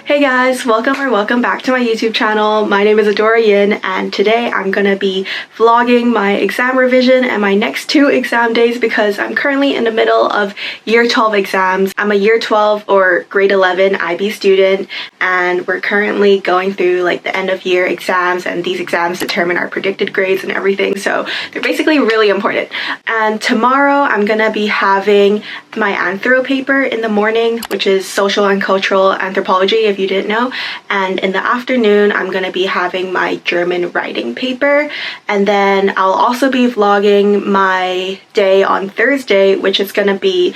Hey guys, welcome back to my YouTube channel. My name is Adora Yin, and today I'm gonna be vlogging my exam revision and my next 2 exam days because I'm currently in the middle of year 12 exams. I'm a year 12 or grade 11 IB student, and we're currently going through like the end of year exams, and these exams determine our predicted grades and everything, so they're basically really important. And tomorrow I'm gonna be having my anthro paper in the morning, which is social and cultural anthropology, if you didn't know, and in the afternoon I'm gonna be having my German writing paper. And then I'll also be vlogging my day on Thursday, which is gonna be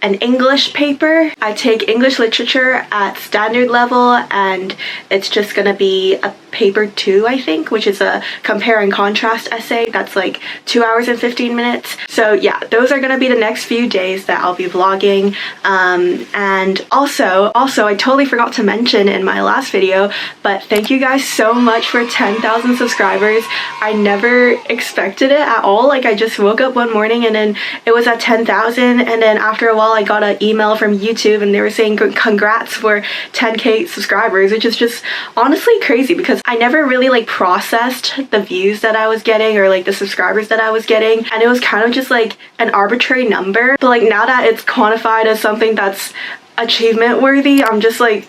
an English paper. I take English literature at standard level, and it's just gonna be a paper 2, I think, which is a compare and contrast essay that's like 2 hours and 15 minutes. So yeah, those are gonna be the next few days that I'll be vlogging. And also I totally forgot to mention in my last video, but thank you guys so much for 10,000 subscribers. I never expected it at all. Like, I just woke up one morning and then it was at 10,000, and then after a while I got an email from YouTube and they were saying congrats for 10k subscribers, which is just honestly crazy because I never really like processed the views that I was getting or like the subscribers that I was getting, and it was kind of just like an arbitrary number. But like now that it's quantified as something that's achievement worthy, I'm just like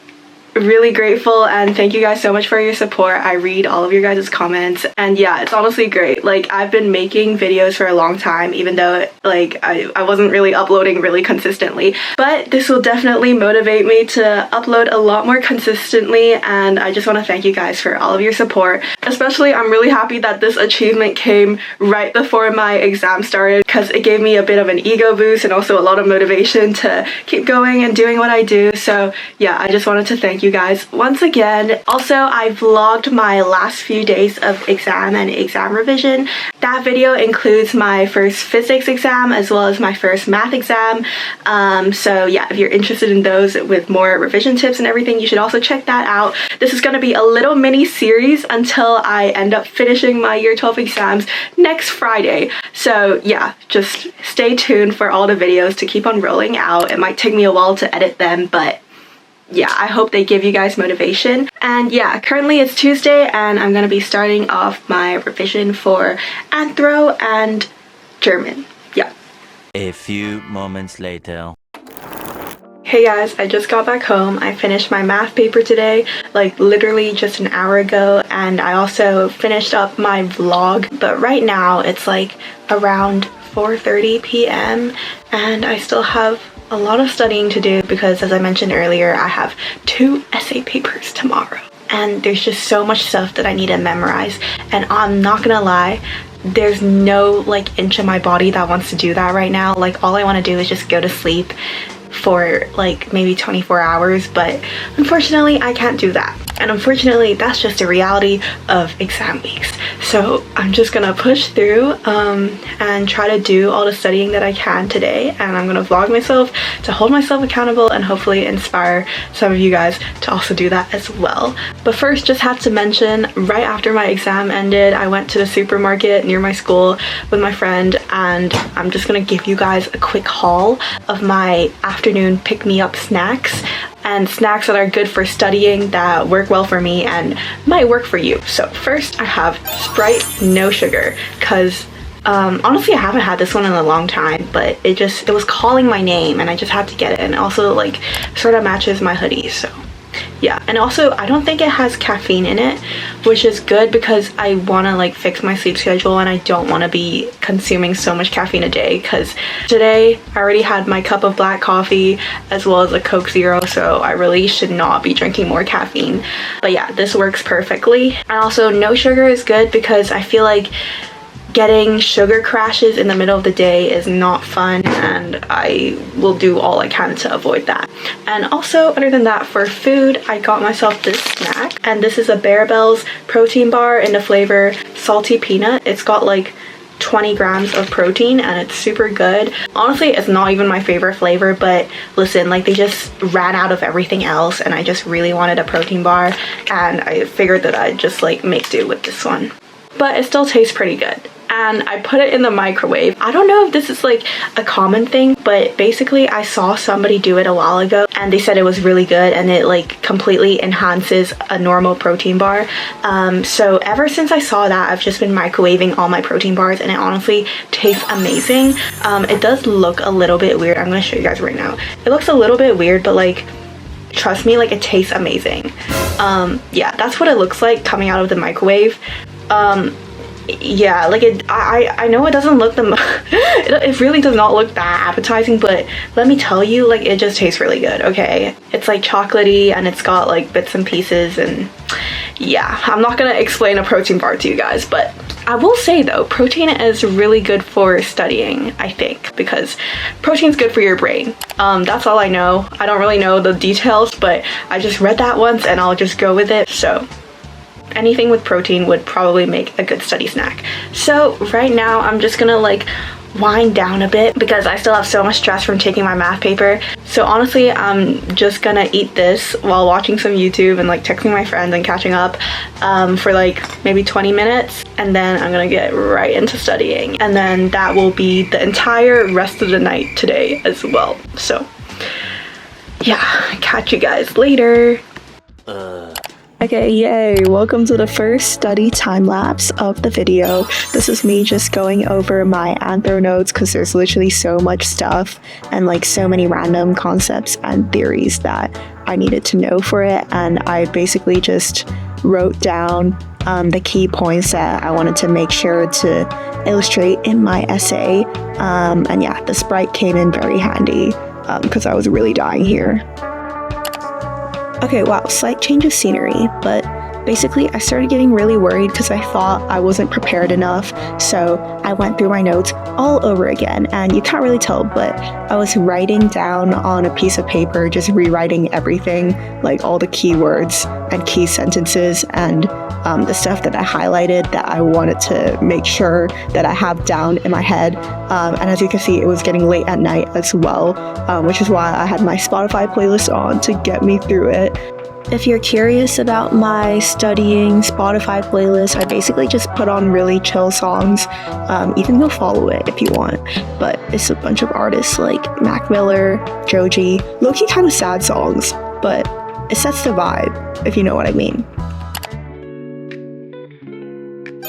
really grateful, and thank you guys so much for your support. I read all of your guys' comments, and yeah, it's honestly great. Like, I've been making videos for a long time, even though like I wasn't really uploading really consistently, but this will definitely motivate me to upload a lot more consistently, and I just want to thank you guys for all of your support. Especially, I'm really happy that this achievement came right before my exam started because it gave me a bit of an ego boost and also a lot of motivation to keep going and doing what I do. So yeah, I just wanted to thank you guys once again. Also, I vlogged my last few days of exam and exam revision. That video includes my first physics exam as well as my first math exam. So yeah, if you're interested in those with more revision tips and everything, you should also check that out. This is going to be a little mini series until I end up finishing my year 12 exams next Friday. So yeah, just stay tuned for all the videos to keep on rolling out. It might take me a while to edit them, but yeah, I hope they give you guys motivation. And yeah, currently it's Tuesday and I'm gonna be starting off my revision for Anthro and German. Yeah. A few moments later. Hey guys, I just got back home. I finished my math paper today, like literally just an hour ago, and I also finished up my vlog. But right now it's like around 4:30 p.m. and I still have a lot of studying to do because, as I mentioned earlier, I have 2 essay papers tomorrow. And there's just so much stuff that I need to memorize. And I'm not gonna lie, there's no like inch of my body that wants to do that right now. Like, all I want to do is just go to sleep for like maybe 24 hours, but unfortunately I can't do that. And unfortunately that's just the reality of exam weeks. So I'm just gonna push through and try to do all the studying that I can today, and I'm gonna vlog myself to hold myself accountable and hopefully inspire some of you guys to also do that as well. But first, just have to mention, right after my exam ended, I went to the supermarket near my school with my friend, and I'm just gonna give you guys a quick haul of my afternoon pick-me-up snacks, and snacks that are good for studying that work well for me and might work for you. So first I have Sprite no sugar, because honestly I haven't had this one in a long time, but it was calling my name and I just had to get it, and also like sort of matches my hoodie, so yeah. And also I don't think it has caffeine in it, which is good because I want to like fix my sleep schedule and I don't want to be consuming so much caffeine a day, because today I already had my cup of black coffee as well as a Coke Zero, so I really should not be drinking more caffeine. But yeah, this works perfectly. And also no sugar is good because I feel like getting sugar crashes in the middle of the day is not fun, and I will do all I can to avoid that. And also, other than that, for food, I got myself this snack, and this is a Bear Bells protein bar in the flavor salty peanut. It's got like 20 grams of protein and it's super good. Honestly, it's not even my favorite flavor, but listen, like they just ran out of everything else and I just really wanted a protein bar, and I figured that I'd just like make do with this one. But it still tastes pretty good. and I put it in the microwave. I don't know if this is like a common thing, but basically I saw somebody do it a while ago and they said it was really good and it like completely enhances a normal protein bar. So ever since I saw that, I've just been microwaving all my protein bars and it honestly tastes amazing. It does look a little bit weird. I'm gonna show you guys right now. It looks a little bit weird, but like, trust me, like it tastes amazing. Yeah, that's what it looks like coming out of the microwave. Yeah, like I know it doesn't look it really does not look that appetizing, but let me tell you, like it just tastes really good. Okay, it's like chocolatey and it's got like bits and pieces, and yeah, I'm not gonna explain a protein bar to you guys, but I will say though, protein is really good for studying, I think, because protein's good for your brain. That's all I know. I don't really know the details, but I just read that once and I'll just go with it. So anything with protein would probably make a good study snack. So right now I'm just gonna like wind down a bit because I still have so much stress from taking my math paper. So honestly, I'm just gonna eat this while watching some YouTube and like texting my friends and catching up for like maybe 20 minutes, and then I'm gonna get right into studying, and then that will be the entire rest of the night today as well. So yeah, catch you guys later. Okay, yay! Welcome to the first study time-lapse of the video. This is me just going over my anthro notes because there's literally so much stuff and like so many random concepts and theories that I needed to know for it, and I basically just wrote down the key points that I wanted to make sure to illustrate in my essay. And yeah, the Sprite came in very handy because I was really dying here. Okay, wow, slight change of scenery, but basically I started getting really worried because I thought I wasn't prepared enough, so I went through my notes all over again, and you can't really tell, but I was writing down on a piece of paper, just rewriting everything, like all the keywords and key sentences and the stuff that I highlighted that I wanted to make sure that I have down in my head. And as you can see, it was getting late at night as well, which is why I had my Spotify playlist on to get me through it. If you're curious about my studying Spotify playlist, I basically just put on really chill songs. You can go follow it if you want, but it's a bunch of artists like Mac Miller, Joji, low-key kind of sad songs, but it sets the vibe, if you know what I mean.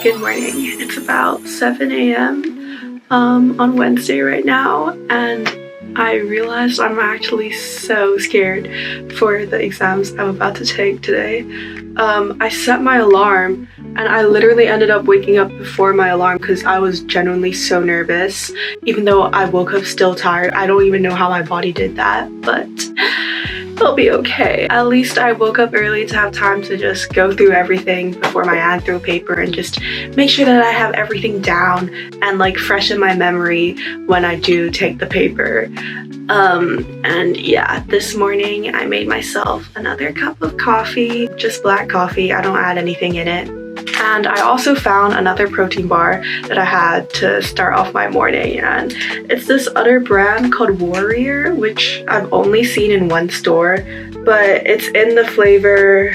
Good morning. It's about 7 a.m. On Wednesday right now, and I realized I'm actually so scared for the exams I'm about to take today. I set my alarm and I literally ended up waking up before my alarm because I was genuinely so nervous. Even though I woke up still tired, I don't even know how my body did that, but it'll be okay. At least I woke up early to have time to just go through everything before my anthro paper and just make sure that I have everything down and like fresh in my memory when I do take the paper. And yeah, this morning I made myself another cup of coffee, just black coffee. I don't add anything in it. And I also found another protein bar that I had to start off my morning, and it's this other brand called Warrior, which I've only seen in one store, but it's in the flavor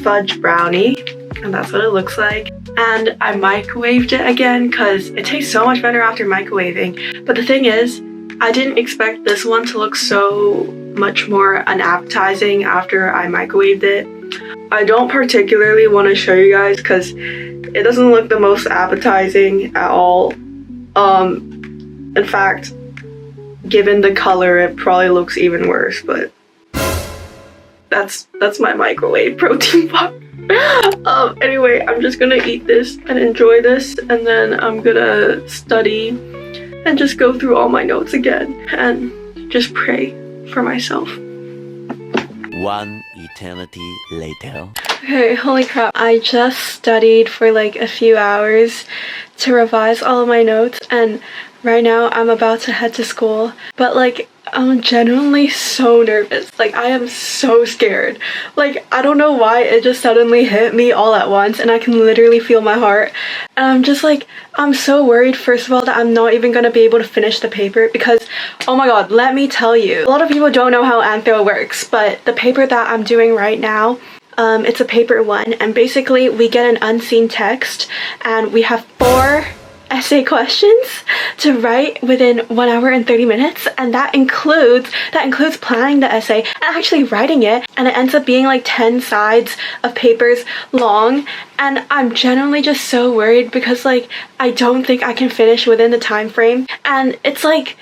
fudge brownie, and that's what it looks like. And I microwaved it again because it tastes so much better after microwaving. But the thing is, I didn't expect this one to look so much more unappetizing after I microwaved it. I don't particularly want to show you guys because it doesn't look the most appetizing at all. In fact, given the color, it probably looks even worse, but that's my microwave protein bar. Anyway, I'm just gonna eat this and enjoy this, and then I'm gonna study and just go through all my notes again and just pray for myself. One eternity later. Okay, holy crap. I just studied for like a few hours to revise all of my notes, and right now I'm about to head to school, but like I'm genuinely so nervous. Like I am so scared. Like I don't know why it just suddenly hit me all at once, and I can literally feel my heart. And I'm just like, I'm so worried, first of all, that I'm not even gonna be able to finish the paper because, oh my god, let me tell you. A lot of people don't know how anthro works, but the paper that I'm doing right now, it's a paper 1, and basically we get an unseen text and we have 4 essay questions to write within 1 hour and 30 minutes, and that includes planning the essay and actually writing it, and it ends up being like 10 sides of papers long. And I'm genuinely just so worried because like I don't think I can finish within the time frame, and it's like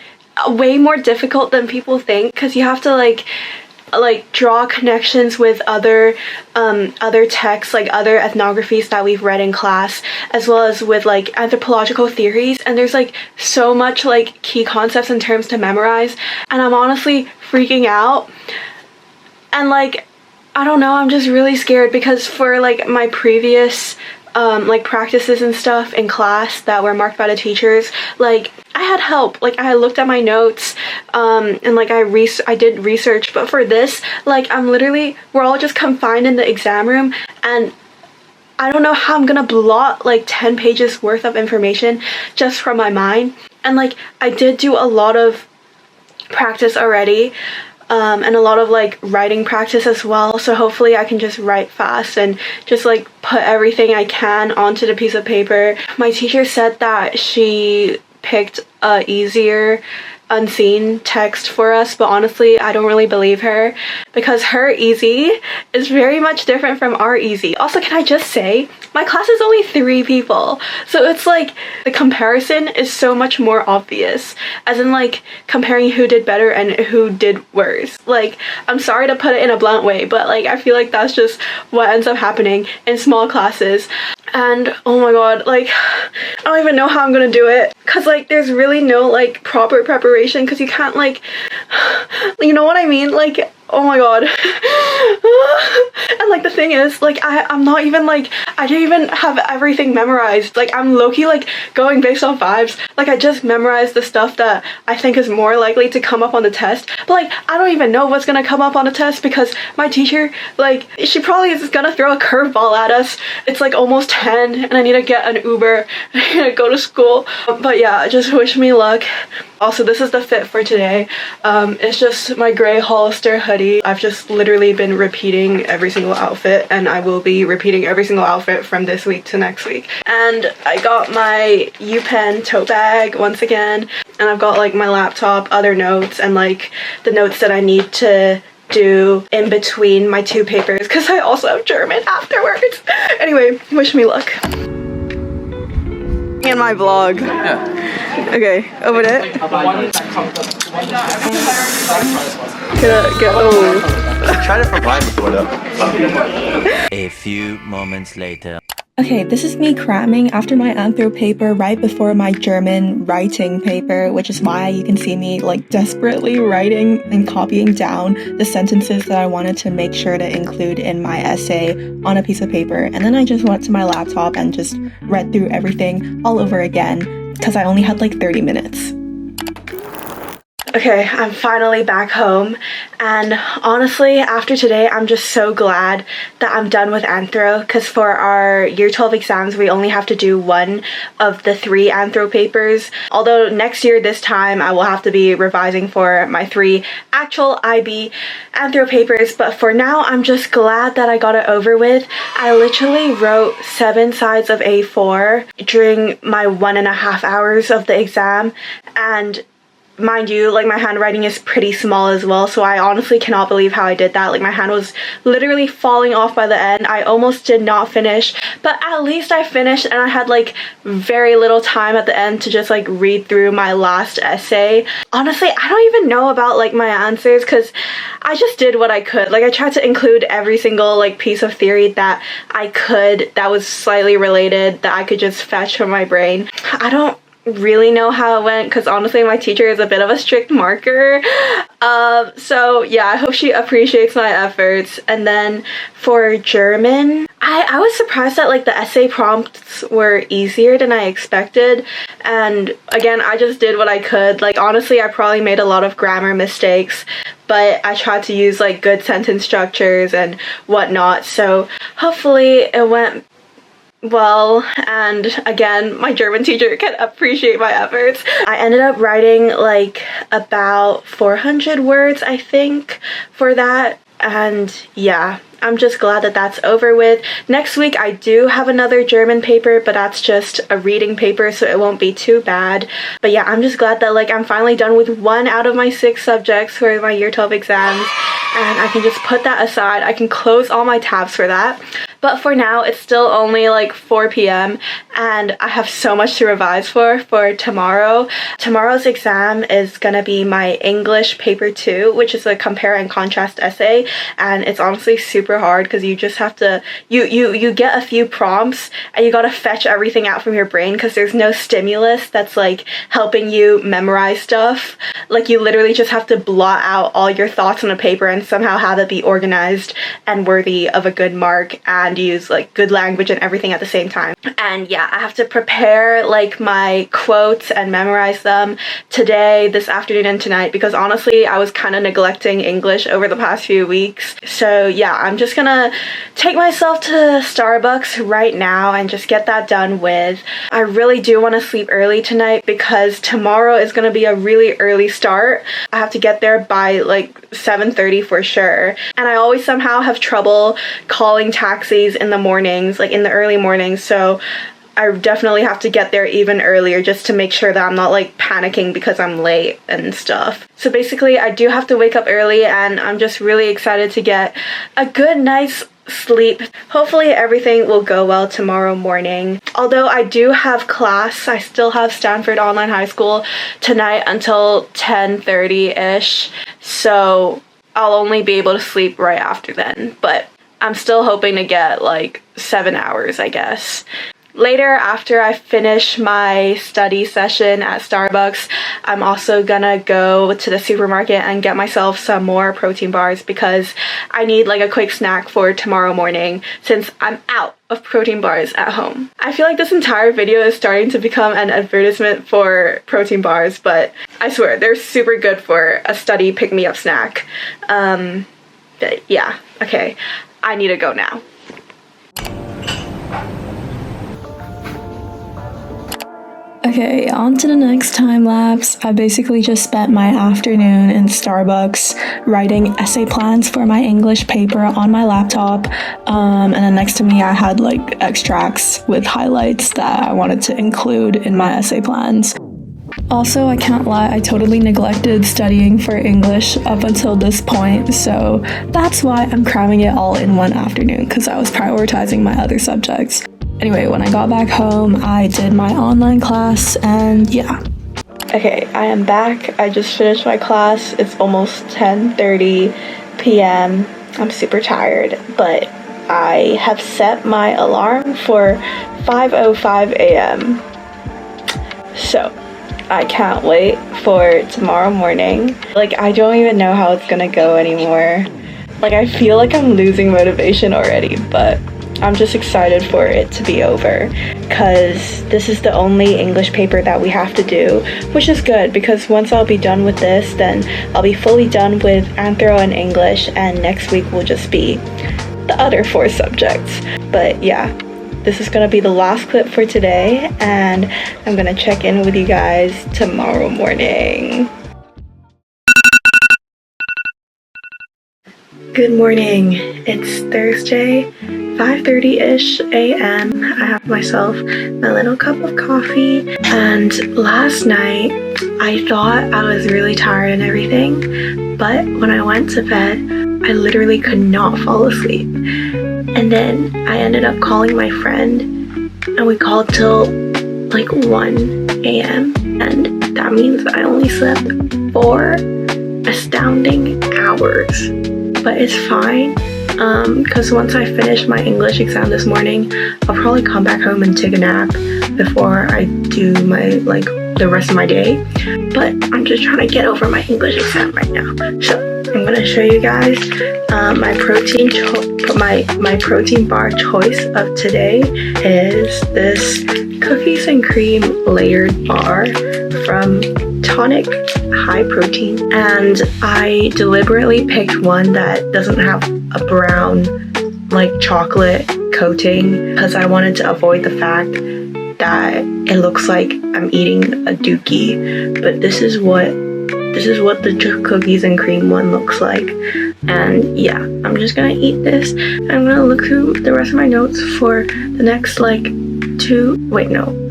way more difficult than people think because you have to like draw connections with other texts, like other ethnographies that we've read in class, as well as with like anthropological theories, and there's like so much like key concepts and terms to memorize, and I'm honestly freaking out. And like I don't know, I'm just really scared because for like my previous like practices and stuff in class that were marked by the teachers, like I had help, like I had looked at my notes and like I did research, but for this, like we're all just confined in the exam room, and I don't know how I'm gonna blot like 10 pages worth of information just from my mind. And like I did do a lot of practice already, and a lot of like writing practice as well, so hopefully I can just write fast and just like put everything I can onto the piece of paper. My teacher said that she picked a easier unseen text for us, but honestly I don't really believe her because her easy is very much different from our easy. Also, can I just say my class is only 3 people, so it's like the comparison is so much more obvious, as in like comparing who did better and who did worse. Like, I'm sorry to put it in a blunt way, but like I feel like that's just what ends up happening in small classes. And oh my god, like I don't even know how I'm gonna do it because like there's really no like proper preparation because you can't like, you know what I mean, like oh my god. And like the thing is, like I'm not even like, I didn't even have everything memorized. Like I'm low-key like going based on vibes. Like I just memorized the stuff that I think is more likely to come up on the test, but like I don't even know what's gonna come up on the test because my teacher, like she probably is gonna throw a curveball at us. It's like almost 10 and I need to get an Uber and go to school. But yeah, just wish me luck. Also, this is the fit for today. It's just my gray Hollister hoodie. I've just literally been repeating every single outfit, and I will be repeating every single outfit from this week to next week. And I got my UPenn tote bag once again, and I've got like my laptop, other notes, and like the notes that I need to do in between my 2 papers because I also have German afterwards. Anyway, wish me luck. In my vlog. Yeah. Okay, open it. Try to provide for them. A few moments later. Okay, this is me cramming after my anthro paper right before my German writing paper, which is why you can see me like desperately writing and copying down the sentences that I wanted to make sure to include in my essay on a piece of paper. And then I just went to my laptop and just read through everything all over again because I only had like 30 minutes. Okay, I'm finally back home, and honestly, after today, I'm just so glad that I'm done with anthro, because for our year 12 exams, we only have to do 1 of the 3 anthro papers, although next year, this time, I will have to be revising for my 3 actual IB anthro papers, but for now, I'm just glad that I got it over with. I literally wrote 7 sides of A4 during my 1.5 hours of the exam, and mind you, like my handwriting is pretty small as well, so I honestly cannot believe how I did that. Like my hand was literally falling off by the end. I almost did not finish, but at least I finished, and I had like very little time at the end to just like read through my last essay. Honestly, I don't even know about like my answers because I just did what I could. Like I tried to include every single like piece of theory that I could that was slightly related that I could just fetch from my brain. I don't really know how it went because honestly my teacher is a bit of a strict marker, so yeah, I hope she appreciates my efforts. And then for German, I was surprised that like the essay prompts were easier than I expected, and again I just did what I could. Like honestly, I probably made a lot of grammar mistakes, but I tried to use like good sentence structures and whatnot, so hopefully it went well, and again, my German teacher can appreciate my efforts. I ended up writing like about 400 words, I think, for that. And yeah, I'm just glad that that's over with. Next week I do have another German paper, but that's just a reading paper, so it won't be too bad. But yeah, I'm just glad that like I'm finally done with 1 out of my 6 subjects for my year 12 exams, and I can just put that aside. I can close all my tabs for that. But for now, it's still only like 4 p.m. and I have so much to revise for tomorrow. Tomorrow's exam is gonna be my English paper 2, which is a compare and contrast essay, and it's honestly super hard because you just have to, you get a few prompts and you gotta fetch everything out from your brain because there's no stimulus that's like helping you memorize stuff. Like you literally just have to blot out all your thoughts on a paper and somehow have it be organized and worthy of a good mark, and use like good language and everything at the same time. And yeah, I have to prepare like my quotes and memorize them today, this afternoon, and tonight, because honestly I was kind of neglecting English over the past few weeks. So yeah, I'm just gonna take myself to Starbucks right now and just get that done with. I really do want to sleep early tonight because tomorrow is gonna be a really early start. I have to get there by like 7:30 for sure, and I always somehow have trouble calling taxis in the mornings, like in the early mornings, so I definitely have to get there even earlier just to make sure that I'm not like panicking because I'm late and stuff. So basically I do have to wake up early, and I'm just really excited to get a good night's sleep. Hopefully everything will go well tomorrow morning. Although I do have class, I still have Stanford Online High School tonight until 10:30-ish, so I'll only be able to sleep right after then, but I'm still hoping to get like 7 hours, I guess. Later, after I finish my study session at Starbucks, I'm also gonna go to the supermarket and get myself some more protein bars because I need like a quick snack for tomorrow morning since I'm out of protein bars at home. I feel like this entire video is starting to become an advertisement for protein bars, but I swear they're super good for a study pick-me-up snack. But yeah, okay. I need to go now. Okay, on to the next time lapse. I basically just spent my afternoon in Starbucks writing essay plans for my English paper on my laptop, and then next to me I had like extracts with highlights that I wanted to include in my essay plans. Also, I can't lie, I totally neglected studying for English up until this point, so that's why I'm cramming it all in one afternoon, because I was prioritizing my other subjects. Anyway, when I got back home, I did my online class, and yeah. Okay, I am back. I just finished my class. It's almost 10:30 p.m. I'm super tired, but I have set my alarm for 5:05 a.m. So I can't wait for tomorrow morning. Like, I don't even know how it's gonna go anymore. Like, I feel like I'm losing motivation already, but I'm just excited for it to be over because this is the only English paper that we have to do, which is good because once I'll be done with this, then I'll be fully done with Anthro and English, and next week will just be the other 4 subjects. But yeah, this is gonna be the last clip for today, and I'm gonna check in with you guys tomorrow morning. Good morning. It's Thursday, 5:30-ish a.m. I have myself my little cup of coffee, and last night I thought I was really tired and everything, but when I went to bed, I literally could not fall asleep. And then I ended up calling my friend, and we called till like 1 a.m. and that means I only slept 4 astounding hours. But it's fine, because once I finish my English exam this morning, I'll probably come back home and take a nap before I do my, like, the rest of my day. But I'm just trying to get over my English exam right now. So I'm gonna show you guys my protein bar choice of today is this cookies and cream layered bar from Tonic High Protein, and I deliberately picked one that doesn't have a brown like chocolate coating because I wanted to avoid the fact that it looks like I'm eating a dookie. But this is what the cookies and cream one looks like. And yeah, I'm just gonna eat this. I'm gonna look through the rest of my notes for the next like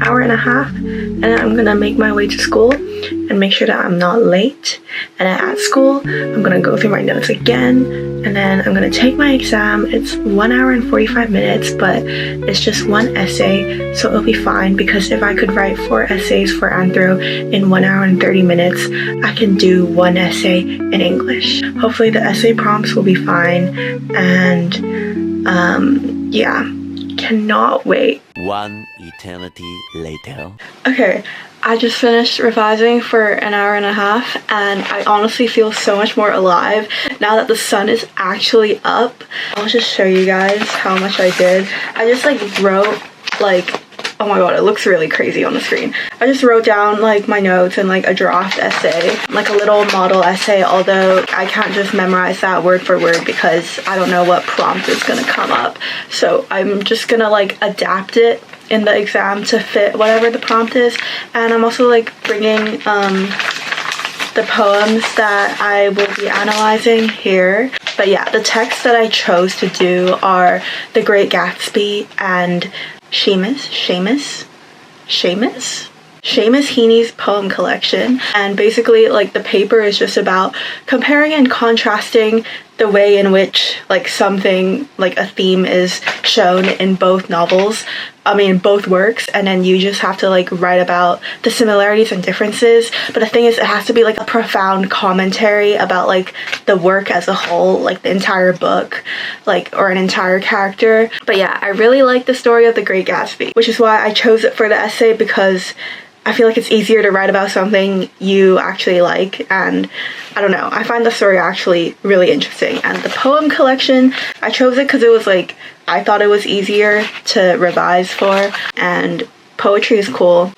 hour and a half, and then I'm gonna make my way to school and make sure that I'm not late. And then at school, I'm gonna go through my notes again, and then I'm gonna take my exam. It's 1 hour and 45 minutes, but it's just one essay, so it'll be fine, because if I could write 4 essays for Anthro in 1 hour and 30 minutes, I can do 1 essay in English. Hopefully the essay prompts will be fine, and yeah, cannot wait. 1 eternity later. Okay, I just finished revising for 1 hour and a half, and I honestly feel so much more alive now that the sun is actually up. I'll just show you guys how much I did. I just like wrote like, oh my god, it looks really crazy on the screen. I just wrote down like my notes and like a draft essay, like a little model essay, although I can't just memorize that word for word because I don't know what prompt is gonna come up. So I'm just gonna like adapt it in the exam to fit whatever the prompt is. And I'm also like bringing the poems that I will be analyzing here. But yeah, the texts that I chose to do are The Great Gatsby and Seamus Heaney's poem collection. And basically like the paper is just about comparing and contrasting the way in which like something like a theme is shown in both novels, both works, and then you just have to like write about the similarities and differences. But the thing is, it has to be like a profound commentary about like the work as a whole, like the entire book, like, or an entire character. But yeah, I really like the story of The Great Gatsby, which is why I chose it for the essay, because I feel like it's easier to write about something you actually like, and I don't know, I find the story actually really interesting. And the poem collection, I chose it because it was like, I thought it was easier to revise for, and poetry is cool.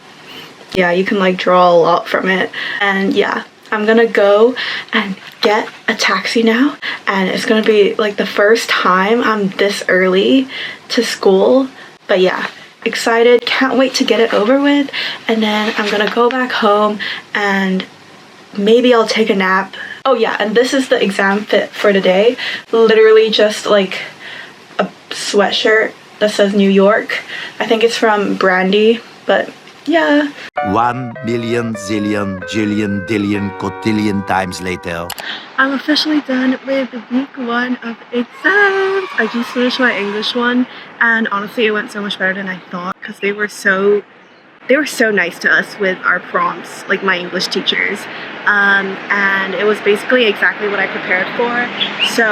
Yeah, you can like draw a lot from it. And yeah, I'm gonna go and get a taxi now, and it's gonna be like the first time I'm this early to school. But yeah, excited, can't wait to get it over with. And then I'm gonna go back home and maybe I'll take a nap. Oh yeah, and this is the exam fit for today. Literally just like a sweatshirt that says New York. I think it's from Brandy, but yeah. 1 million zillion jillion dillion cotillion times later. I'm officially done with week 1 of exams. I just finished my English one, and honestly it went so much better than I thought, because they were so nice to us with our prompts, like my English teachers, and it was basically exactly what I prepared for, so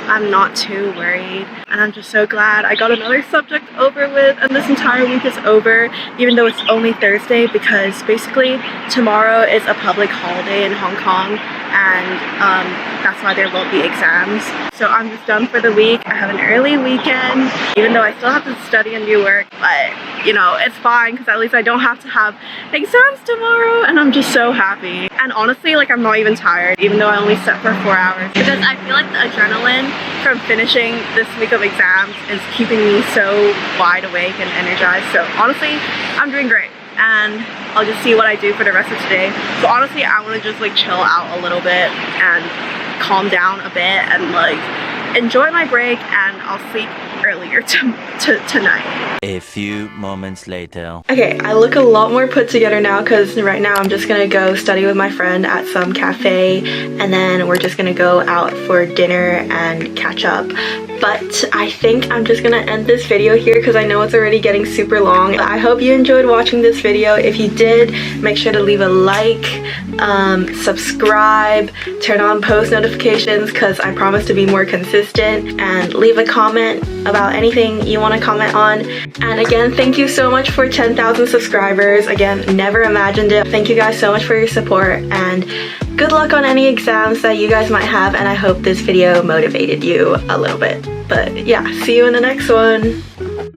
I'm not too worried. And I'm just so glad I got another subject over with, and this entire week is over, even though it's only Thursday, because basically tomorrow is a public holiday in Hong Kong, and that's why there won't be exams. So I'm just done for the week. I have an early weekend, even though I still have to study and do work, but you know, it's fine, because at least I don't have to have exams tomorrow, and I'm just so happy. And honestly, like, I'm not even tired, even though I only slept for 4 hours, because I feel like the adrenaline from finishing this week of exams is keeping me so wide awake and energized. So honestly, I'm doing great, and I'll just see what I do for the rest of today. So honestly, I want to just like chill out a little bit and calm down a bit and like enjoy my break, and I'll sleep earlier tonight. A few moments later. Okay, I look a lot more put together now, because right now I'm just gonna go study with my friend at some cafe, and then we're just gonna go out for dinner and catch up. But I think I'm just gonna end this video here, because I know it's already getting super long. I hope you enjoyed watching this video. If you did, make sure to leave a like, subscribe, turn on post notifications, because I promise to be more consistent, and leave a comment about anything you want to comment on. And again, thank you so much for 10,000 subscribers. Again, never imagined it. Thank you guys so much for your support, and good luck on any exams that you guys might have, and I hope this video motivated you a little bit. But yeah, see you in the next one.